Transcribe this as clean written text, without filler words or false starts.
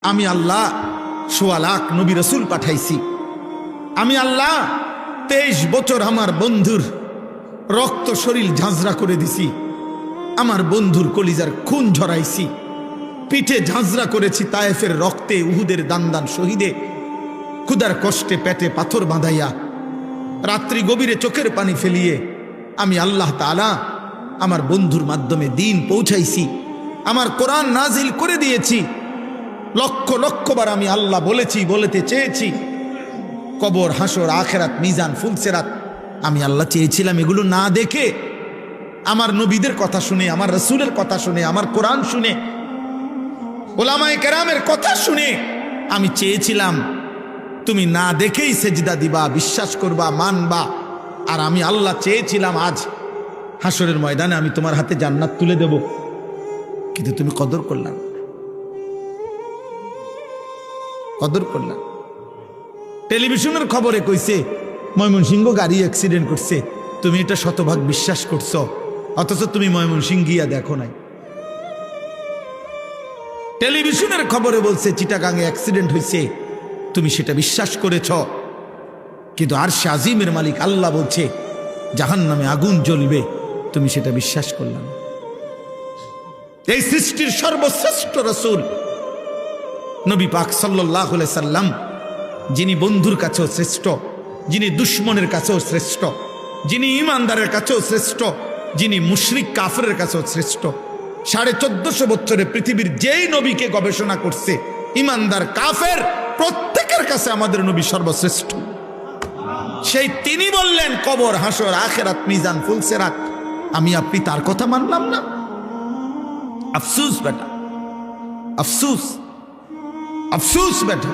আমি আল্লাহ ১৬ লাখ নবী রাসূল পাঠাইছি। আমি আল্লাহ ২৩ বছর আমার বন্ধুর রক্ত শরীর ঝাঁঝরা করে দিছি, আমার বন্ধুর কলিজার খুন ঝরাইছি, পিঠে ঝাঁঝরা করেছি তায়েফের রক্তে, উহুদের দান দান শহীদে, ক্ষুধার কষ্টে পেটে পাথর বাঁধাইয়া, রাত্রি গভীরে চোখের পানি ফেলিয়ে আমি আল্লাহ তাআলা আমার বন্ধুর মাধ্যমে দিন পৌঁছাইছি, আমার কোরআন নাজিল করে দিয়েছি। লক্ষ লক্ষবার আমি আল্লাহ বলেছি, বলতে চেয়েছি। কবর, হাসর, আখেরাত, মিজান, ফুলসেরাত আমি আল্লাহ চেয়েছিলাম এগুলো না দেখে, আমার নবীদের কথা শুনে, আমার রাসূলের কথা শুনে, আমার কোরআন শুনে, ওলামায়ে কেরামের কথা শুনে আমি চেয়েছিলাম তুমি না দেখেই সেজদা দিবা, বিশ্বাস করবা, মানবা। আর আমি আল্লাহ চেয়েছিলাম আজ হাসরের ময়দানে আমি তোমার হাতে জান্নাত তুলে দেব, কিন্তু তুমি কদর করলাম, কদর করলাম। টেলিভিশনের খবরে কইছে ময়মনসিংহ গাড়ি অ্যাক্সিডেন্ট করছে, তুমি এটা শতভাগ বিশ্বাস করছো, অথচ তুমি ময়মনসিংহ গিয়া দেখো নাই। টেলিভিশনের খবরে বলছে চিটাগাঙে অ্যাক্সিডেন্ট হয়েছে, তুমি সেটা বিশ্বাস করেছ, কিন্তু আরশে আজিমের মালিক আল্লাহ বলছে জাহান্নামে আগুন জ্বলবে, তুমি সেটা বিশ্বাস করলাম। এই সৃষ্টির সর্বশ্রেষ্ঠ রাসূল নবী পাক সাল্লাল্লাহু আলাইহি সাল্লাম, যিনি বন্ধুর কাছেও শ্রেষ্ঠ, যিনি দুশ্মনের কাছেও শ্রেষ্ঠ, যিনি ইমানদারের কাছেও শ্রেষ্ঠ, যিনি মুশরিক কাফেরের কাছেও শ্রেষ্ঠ। 1450 বছরে পৃথিবীর যেই নবীকে গবেষণা করছে, ইমানদার কাফের প্রত্যেকের কাছে আমাদের নবী সর্বশ্রেষ্ঠ। সেই তিনি বললেন কবর, হাসর, আখেরাত, মিজান, ফুলসেরাত, আমি আপনি তার কথা মানলাম না। আফসোস বেটা, আফসোস, আফসোস বেটা।